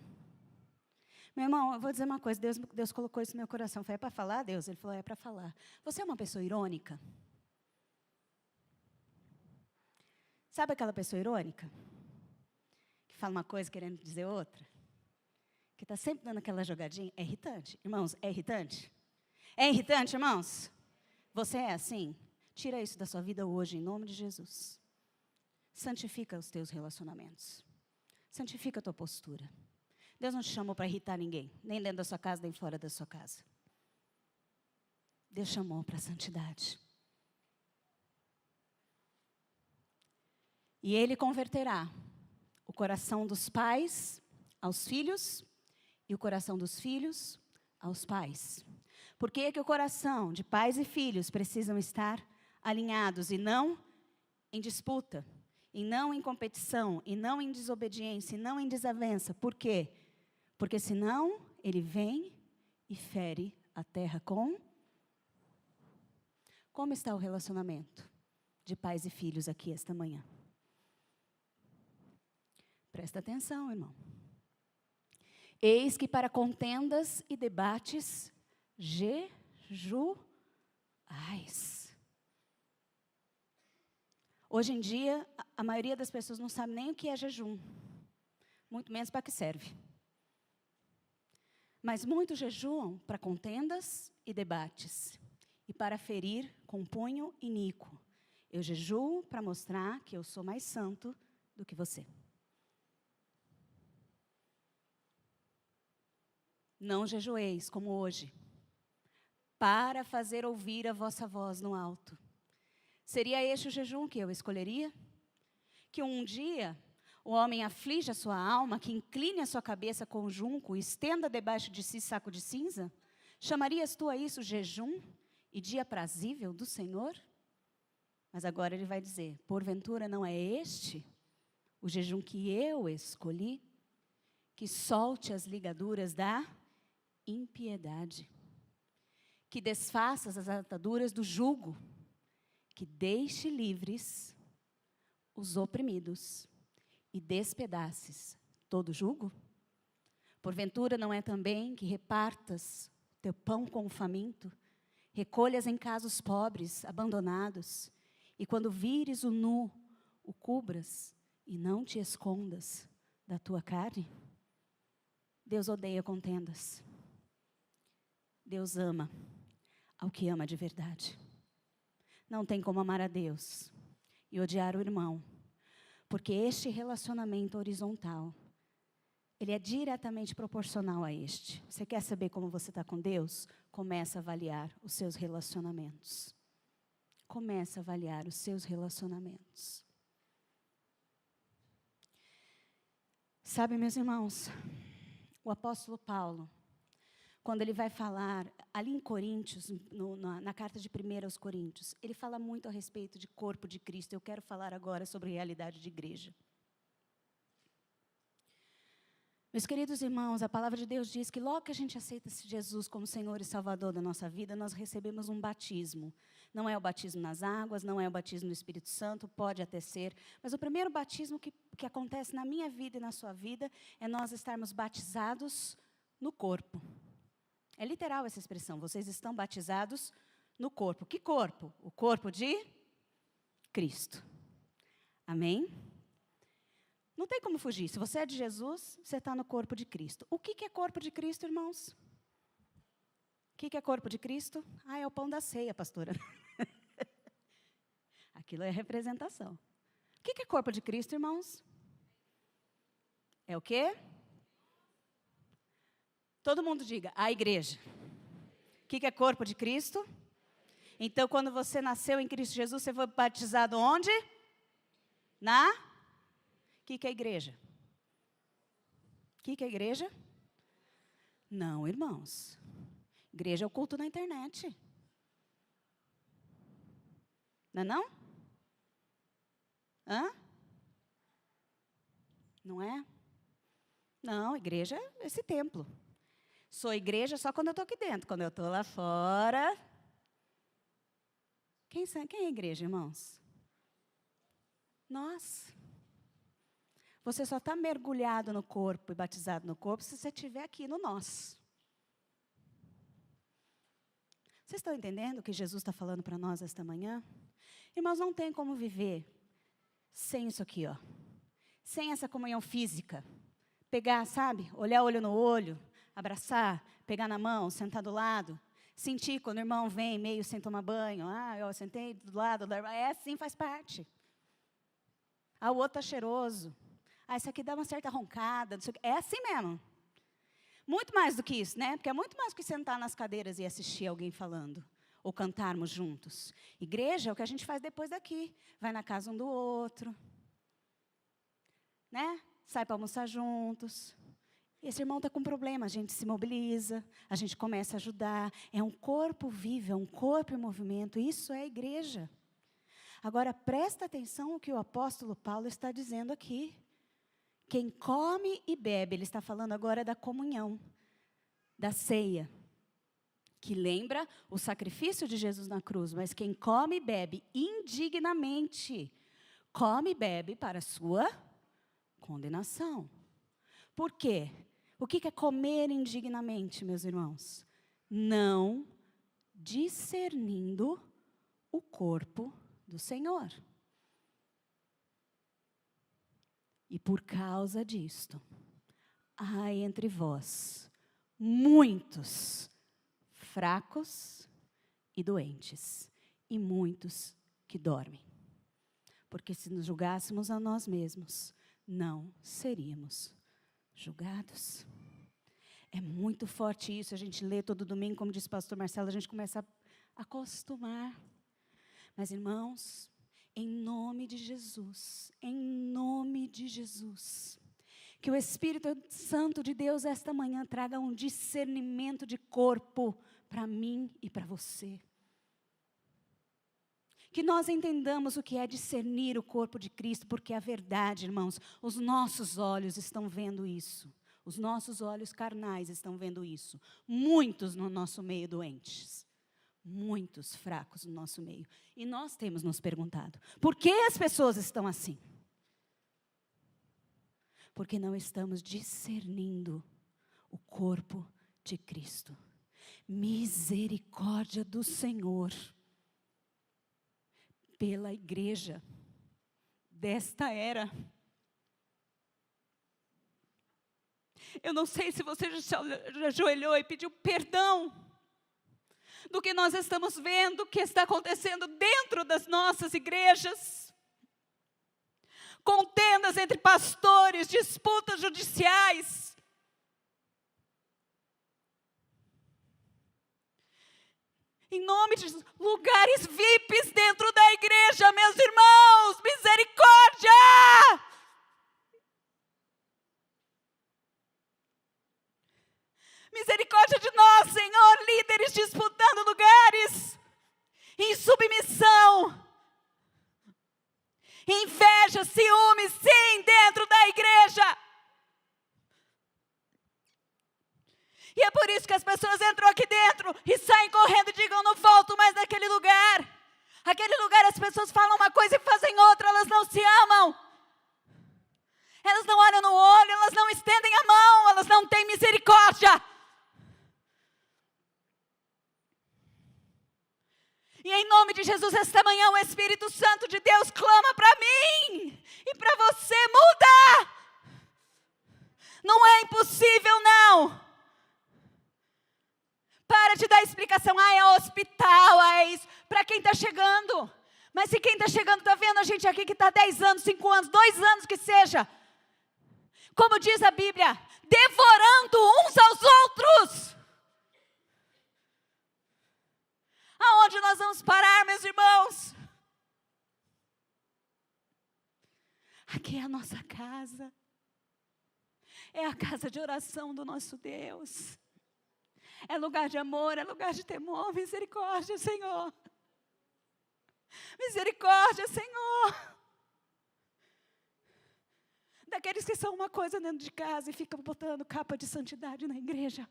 Meu irmão, eu vou dizer uma coisa, Deus colocou isso no meu coração. Foi, é para falar, Deus? Ele falou, é para falar. Você é uma pessoa irônica? Sabe aquela pessoa irônica? Que fala uma coisa querendo dizer outra? Que está sempre dando aquela jogadinha? É irritante. Irmãos, é irritante? É irritante, irmãos? Você é assim? Tira isso da sua vida hoje, em nome de Jesus. Santifica os teus relacionamentos. Santifica a tua postura. Deus não te chamou para irritar ninguém, nem dentro da sua casa, nem fora da sua casa. Deus chamou para a santidade. E Ele converterá o coração dos pais aos filhos e o coração dos filhos aos pais. Por que é que o coração de pais e filhos precisam estar alinhados e não em disputa, e não em competição, e não em desobediência, e não em desavença? Por quê? Porque senão ele vem e fere a terra com... Como está o relacionamento de pais e filhos aqui esta manhã? Presta atenção, irmão. Eis que para contendas e debates, jejuais. Hoje em dia, a maioria das pessoas não sabe nem o que é jejum. Muito menos para que serve. Mas muitos jejuam para contendas e debates. E para ferir com punho iníquo. Eu jejuo para mostrar que eu sou mais santo do que você. Não jejueis como hoje, para fazer ouvir a vossa voz no alto. Seria este o jejum que eu escolheria? Que um dia o homem aflige a sua alma, que incline a sua cabeça com junco, estenda debaixo de si saco de cinza? Chamarias tu a isso jejum e dia prazível do Senhor? Mas agora ele vai dizer, porventura não é este o jejum que eu escolhi? Que solte as ligaduras da impiedade, que desfaças as ataduras do jugo, que deixe livres os oprimidos e despedaces todo jugo? Porventura não é também que repartas teu pão com o faminto, recolhas em casa os pobres, abandonados, e quando vires o nu, o cubras e não te escondas da tua carne? Deus odeia contendas. Deus ama ao que ama de verdade. Não tem como amar a Deus e odiar o irmão, porque este relacionamento horizontal, ele é diretamente proporcional a este. Você quer saber como você está com Deus? Começa a avaliar os seus relacionamentos. Começa a avaliar os seus relacionamentos. Sabe, meus irmãos, o apóstolo Paulo, quando ele vai falar, ali em Coríntios, na carta de 1 aos Coríntios, ele fala muito a respeito de corpo de Cristo. Eu quero falar agora sobre realidade de igreja. Meus queridos irmãos, a palavra de Deus diz que logo que a gente aceita Jesus como Senhor e Salvador da nossa vida, nós recebemos um batismo. Não é o batismo nas águas, não é o batismo no Espírito Santo, pode até ser, mas o primeiro batismo que acontece na minha vida e na sua vida é nós estarmos batizados no corpo. É literal essa expressão, vocês estão batizados no corpo. Que corpo? O corpo de Cristo. Amém? Não tem como fugir. Se você é de Jesus, você está no corpo de Cristo. O que é corpo de Cristo, irmãos? O que é corpo de Cristo? É o pão da ceia, pastora. Aquilo é representação. O que é corpo de Cristo, irmãos? É o quê? Todo mundo diga, a igreja. O que é corpo de Cristo? Então, quando você nasceu em Cristo Jesus, você foi batizado onde? O que é igreja? O que é igreja? Não, irmãos. Igreja é o culto na internet. Não é não? Hã? Não é? Não, igreja é esse templo. Sou igreja só quando eu estou aqui dentro. Quando eu estou lá fora, Quem é a igreja, irmãos? Nós. Você só está mergulhado no corpo e batizado no corpo se você estiver aqui no nós. Vocês estão entendendo o que Jesus está falando para nós esta manhã? Irmãos, não tem como viver sem isso aqui, ó. Sem essa comunhão física. Pegar, sabe? Olhar olho no olho, abraçar, pegar na mão, sentar do lado. Sentir quando o irmão vem meio sem tomar banho. Eu sentei do lado. Assim, faz parte. O outro está cheiroso. Isso aqui dá uma certa roncada. Não sei o quê. É assim mesmo. Muito mais do que isso, né? Porque é muito mais do que sentar nas cadeiras e assistir alguém falando. Ou cantarmos juntos. Igreja é o que a gente faz depois daqui. Vai na casa um do outro. Né? Sai para almoçar juntos. Esse irmão está com problema, a gente se mobiliza, a gente começa a ajudar. É um corpo vivo, é um corpo em movimento. Isso é a igreja. Agora, presta atenção no que o apóstolo Paulo está dizendo aqui. Quem come e bebe, ele está falando agora da comunhão, da ceia, que lembra o sacrifício de Jesus na cruz, mas quem come e bebe indignamente, come e bebe para a sua condenação. Por quê? O que é comer indignamente, meus irmãos? Não discernindo o corpo do Senhor. E por causa disto, há entre vós muitos fracos e doentes, e muitos que dormem. Porque se nos julgássemos a nós mesmos, não seríamos julgados. É muito forte isso, a gente lê todo domingo, como disse o pastor Marcelo, a gente começa a acostumar. Mas, irmãos, em nome de Jesus, que o Espírito Santo de Deus esta manhã traga um discernimento de corpo para mim e para você. Que nós entendamos o que é discernir o corpo de Cristo, porque a verdade, irmãos, os nossos olhos estão vendo isso. Os nossos olhos carnais estão vendo isso. Muitos no nosso meio doentes. Muitos fracos no nosso meio. E nós temos nos perguntado, por que as pessoas estão assim? Porque não estamos discernindo o corpo de Cristo. Misericórdia do Senhor pela igreja desta era. Eu não sei se você já ajoelhou e pediu perdão do que nós estamos vendo, que está acontecendo dentro das nossas igrejas. Contendas entre pastores, disputas judiciais. Em nome de Jesus, lugares VIPs dentro da igreja, meus irmãos, misericórdia! Misericórdia de nós, Senhor, líderes disputando lugares, em submissão, inveja, ciúme, sim, dentro da igreja. E é por isso que as pessoas entram aqui dentro e saem correndo e digam, não volto mais naquele lugar. Aquele lugar as pessoas falam uma coisa e fazem outra, elas não se amam. Elas não olham no olho, elas não estendem a mão, elas não têm misericórdia. E em nome de Jesus, esta manhã, o Espírito Santo de Deus clama para mim e para você, muda! Não é impossível, não. Para de dar explicação, é hospital, é isso, para quem está chegando. Mas se quem está chegando está vendo a gente aqui que está 10 anos, 5 anos, 2 anos que seja, como diz a Bíblia, devorando uns aos outros. Aonde nós vamos parar, meus irmãos? Aqui é a nossa casa. É a casa de oração do nosso Deus. É lugar de amor, é lugar de temor. Misericórdia, Senhor. Misericórdia, Senhor. Daqueles que são uma coisa dentro de casa e ficam botando capa de santidade na igreja.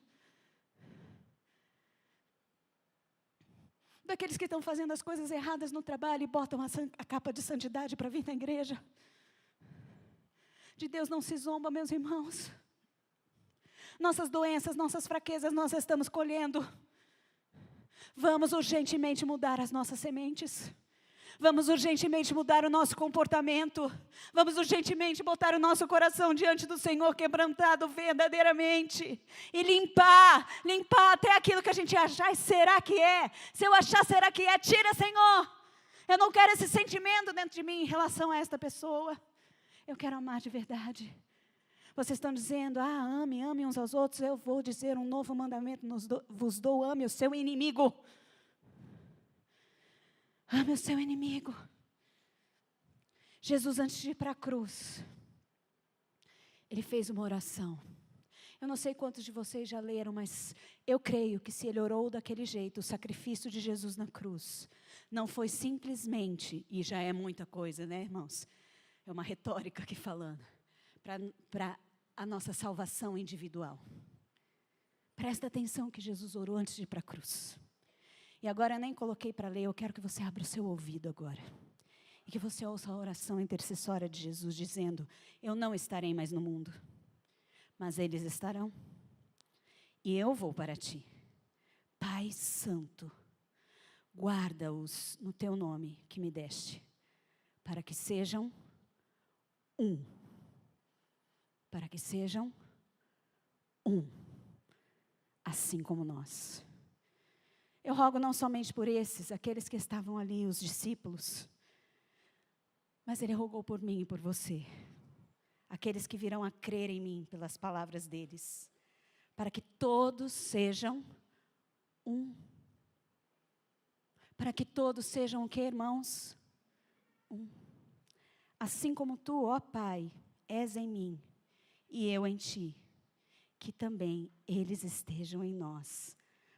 daqueles que estão fazendo as coisas erradas no trabalho e botam a capa de santidade para vir na igreja. De Deus não se zomba, meus irmãos. Nossas doenças, nossas fraquezas, nós estamos colhendo. Vamos urgentemente mudar as nossas sementes. Vamos urgentemente mudar o nosso comportamento. Vamos urgentemente botar o nosso coração diante do Senhor, quebrantado verdadeiramente. E limpar até aquilo que a gente achar. Será que é? Se eu achar, será que é? Tira, Senhor. Eu não quero esse sentimento dentro de mim em relação a esta pessoa. Eu quero amar de verdade. Vocês estão dizendo, ame uns aos outros. Eu vou dizer um novo mandamento vos dou, ame o seu inimigo. Ame o seu inimigo. Jesus, antes de ir para a cruz, Ele fez uma oração. Eu não sei quantos de vocês já leram, mas eu creio que se Ele orou daquele jeito, o sacrifício de Jesus na cruz, não foi simplesmente, e já é muita coisa, né, irmãos? É uma retórica aqui falando, para a nossa salvação individual. Presta atenção que Jesus orou antes de ir para a cruz. E agora eu nem coloquei para ler, eu quero que você abra o seu ouvido agora. E que você ouça a oração intercessória de Jesus dizendo, eu não estarei mais no mundo, mas eles estarão. E eu vou para ti. Pai Santo, guarda-os no teu nome que me deste, para que sejam um. Para que sejam um. Assim como nós. Eu rogo não somente por esses, aqueles que estavam ali, os discípulos, mas Ele rogou por mim e por você, aqueles que virão a crer em mim pelas palavras deles, para que todos sejam um. Para que todos sejam o quê, irmãos? Um. Assim como tu, ó Pai, és em mim e eu em ti, que também eles estejam em nós,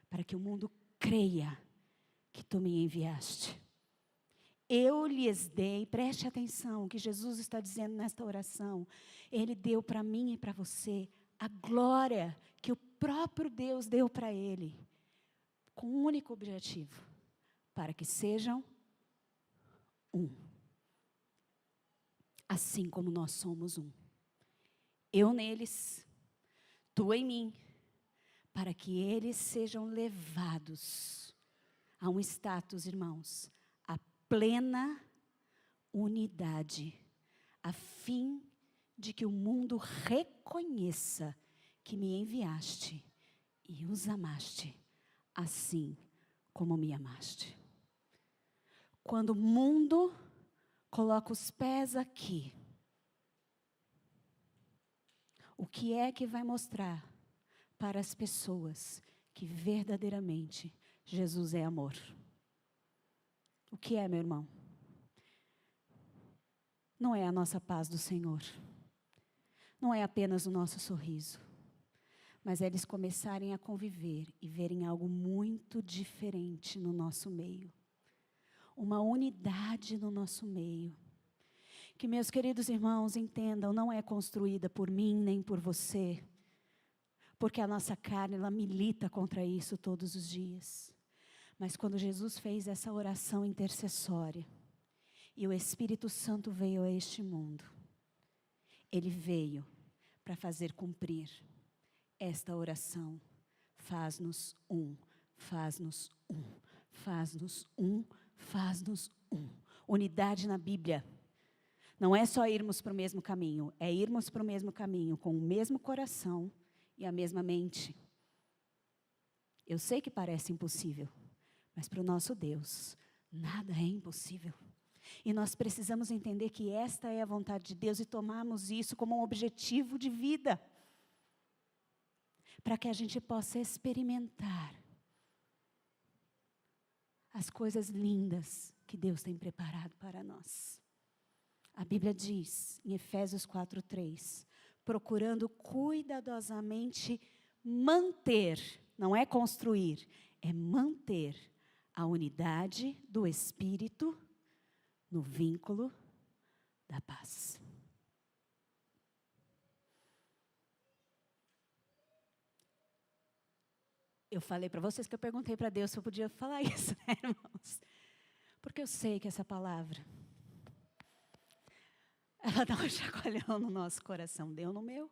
para que o mundo creia que tu me enviaste. Eu lhes dei, preste atenção, o que Jesus está dizendo nesta oração. Ele deu para mim e para você a glória que o próprio Deus deu para Ele, com um único objetivo, para que sejam um. Assim como nós somos um. Eu neles, tu em mim, para que eles sejam levados a um status, irmãos, a plena unidade, a fim de que o mundo reconheça que me enviaste e os amaste, assim como me amaste. Quando o mundo coloca os pés aqui, o que é que vai mostrar para as pessoas que verdadeiramente Jesus é amor? O que é, meu irmão? Não é a nossa paz do Senhor. Não é apenas o nosso sorriso. Mas é eles começarem a conviver e verem algo muito diferente no nosso meio. Uma unidade no nosso meio. Que, meus queridos irmãos, entendam, não é construída por mim nem por você. Porque a nossa carne, ela milita contra isso todos os dias. Mas quando Jesus fez essa oração intercessória, e o Espírito Santo veio a este mundo, Ele veio para fazer cumprir esta oração. Faz-nos um, faz-nos um, faz-nos um, faz-nos um. Unidade na Bíblia. Não é só irmos para o mesmo caminho, é irmos para o mesmo caminho, com o mesmo coração e a mesma mente. Eu sei que parece impossível, mas para o nosso Deus, nada é impossível. E nós precisamos entender que esta é a vontade de Deus e tomarmos isso como um objetivo de vida. Para que a gente possa experimentar as coisas lindas que Deus tem preparado para nós. A Bíblia diz, em Efésios 4:3, procurando cuidadosamente manter, não é construir, é manter a unidade do Espírito no vínculo da paz. Eu falei para vocês que eu perguntei para Deus se eu podia falar isso, né, irmãos? Porque eu sei que essa palavra, ela dá um chacoalhão no nosso coração, deu no meu.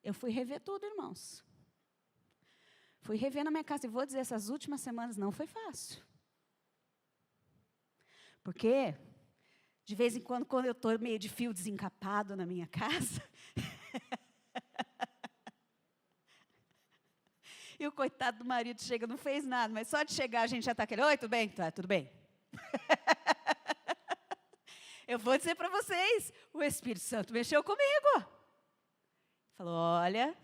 Eu fui rever tudo, irmãos. Fui rever na minha casa, e vou dizer, essas últimas semanas não foi fácil. Porque, de vez em quando eu estou meio de fio desencapado na minha casa, e o coitado do marido chega, não fez nada, mas só de chegar a gente já está aquele, oi, tudo bem? Tá, tudo bem. Eu vou dizer para vocês, o Espírito Santo mexeu comigo. Falou, olha,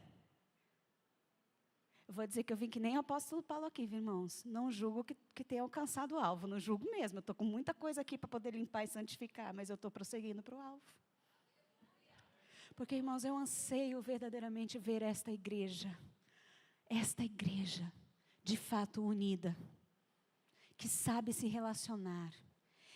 eu vou dizer que eu vim que nem o apóstolo Paulo aqui, viu, irmãos? Não julgo que tenha alcançado o alvo, não julgo mesmo. Eu estou com muita coisa aqui para poder limpar e santificar, mas eu estou prosseguindo para o alvo. Porque, irmãos, eu anseio verdadeiramente ver esta igreja, de fato unida, que sabe se relacionar,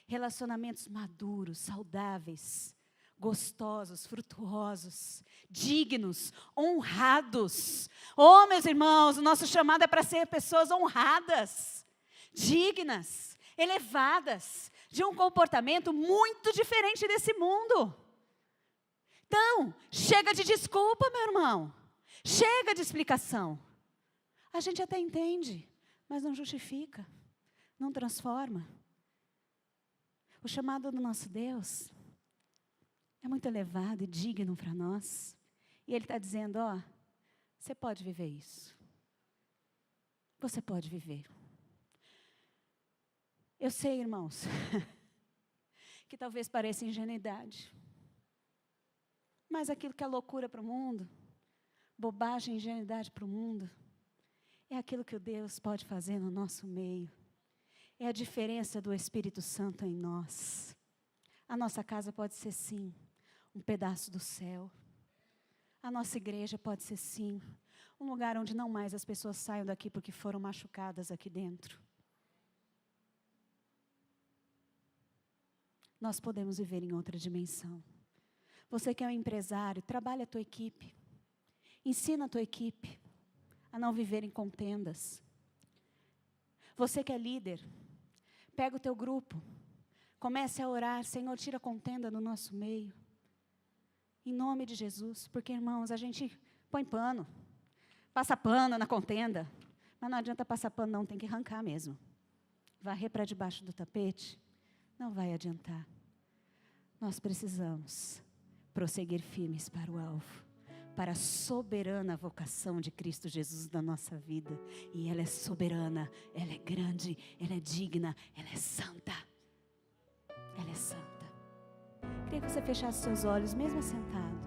relacionamentos maduros, saudáveis, gostosos, frutuosos, dignos, honrados. Oh, meus irmãos, o nosso chamado é para ser pessoas honradas, dignas, elevadas, de um comportamento muito diferente desse mundo. Então, chega de desculpa, meu irmão. Chega de explicação. A gente até entende, mas não justifica, não transforma. O chamado do nosso Deus é muito elevado e digno para nós. E Ele está dizendo, ó, você pode viver isso. Você pode viver. Eu sei, irmãos, que talvez pareça ingenuidade. Mas aquilo que é loucura para o mundo, bobagem e ingenuidade para o mundo, é aquilo que o Deus pode fazer no nosso meio. É a diferença do Espírito Santo em nós. A nossa casa pode ser, sim, um pedaço do céu. A nossa igreja pode ser, sim, um lugar onde não mais as pessoas saiam daqui porque foram machucadas aqui dentro. Nós podemos viver em outra dimensão. Você que é um empresário, trabalha a tua equipe. Ensina a tua equipe a não viver em contendas. Você que é líder, pega o teu grupo, comece a orar, Senhor, tira a contenda do nosso meio. Em nome de Jesus, porque, irmãos, a gente põe pano, passa pano na contenda, mas não adianta passar pano não, tem que arrancar mesmo. Varrer para debaixo do tapete, não vai adiantar. Nós precisamos prosseguir firmes para o alvo, para a soberana vocação de Cristo Jesus na nossa vida. E ela é soberana, ela é grande, ela é digna, ela é santa. Ela é santa. Queria que você fechasse seus olhos, mesmo assentado.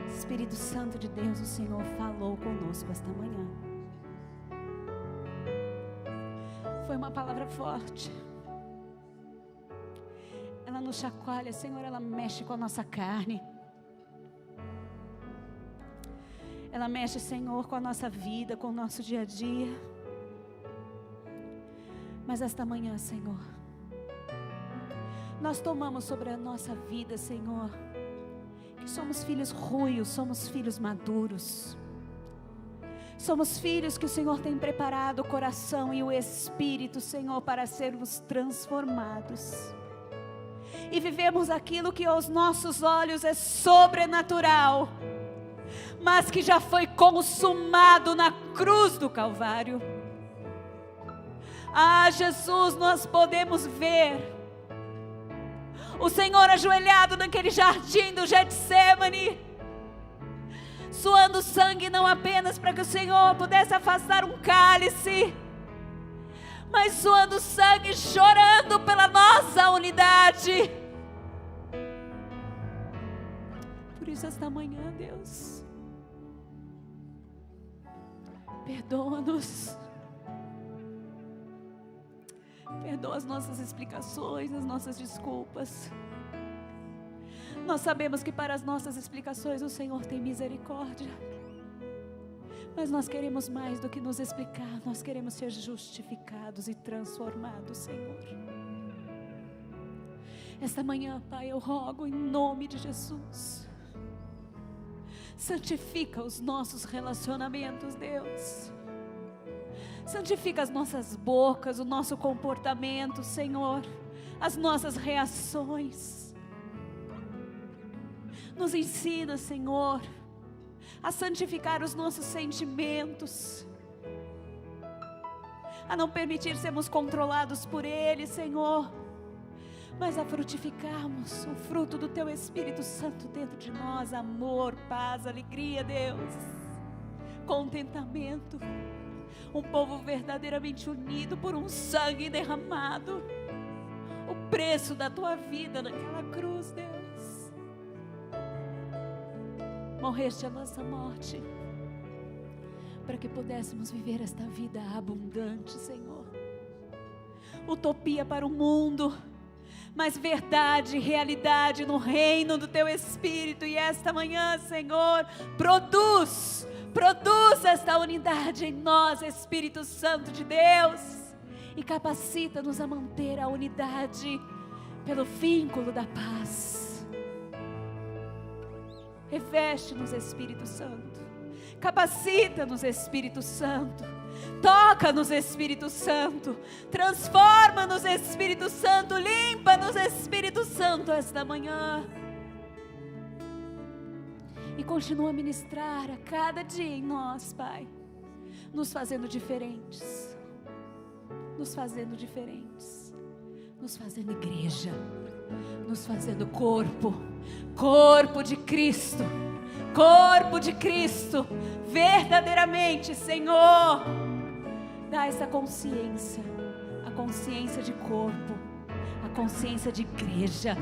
Espírito Santo de Deus, o Senhor falou conosco esta manhã. Foi uma palavra forte. Ela nos chacoalha, Senhor, ela mexe com a nossa carne. Ela mexe, Senhor, com a nossa vida, com o nosso dia a dia. Mas esta manhã, Senhor, nós tomamos sobre a nossa vida, Senhor, que somos filhos ruios, somos filhos maduros. Somos filhos que o Senhor tem preparado o coração e o espírito, Senhor, para sermos transformados. E vivemos aquilo que aos nossos olhos é sobrenatural, mas que já foi consumado na cruz do Calvário. Ah, Jesus, nós podemos ver o Senhor ajoelhado naquele jardim do Getsêmani, suando sangue não apenas para que o Senhor pudesse afastar um cálice, mas suando sangue, chorando pela nossa unidade. Por isso esta manhã, Deus, perdoa-nos. Perdoa as nossas explicações, as nossas desculpas. Nós sabemos que para as nossas explicações o Senhor tem misericórdia. Mas nós queremos mais do que nos explicar. Nós queremos ser justificados e transformados, Senhor. Esta manhã, Pai, eu rogo em nome de Jesus. Santifica os nossos relacionamentos, Deus. Santifica as nossas bocas, o nosso comportamento, Senhor, as nossas reações. Nos ensina, Senhor, a santificar os nossos sentimentos, a não permitir sermos controlados por Ele, Senhor, mas a frutificarmos o fruto do Teu Espírito Santo dentro de nós: amor, paz, alegria, Deus, contentamento, um povo verdadeiramente unido por um sangue derramado, o preço da Tua vida naquela cruz, Deus. Morreste a nossa morte, para que pudéssemos viver esta vida abundante, Senhor. Utopia para o mundo, mas verdade e realidade no reino do Teu Espírito. E esta manhã, Senhor, produz esta unidade em nós, Espírito Santo de Deus, e capacita-nos a manter a unidade pelo vínculo da paz. Reveste-nos, Espírito Santo, capacita-nos, Espírito Santo, toca-nos, Espírito Santo, transforma-nos, Espírito Santo, limpa-nos, Espírito Santo, esta manhã. E continua a ministrar a cada dia em nós, Pai, nos fazendo diferentes, nos fazendo igreja, nos fazendo corpo de Cristo, verdadeiramente, Senhor. Dá essa consciência, a consciência de corpo, a consciência de igreja,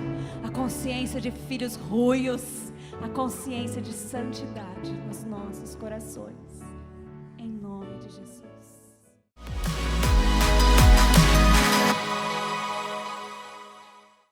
a consciência de filhos ruios, a consciência de santidade nos nossos corações.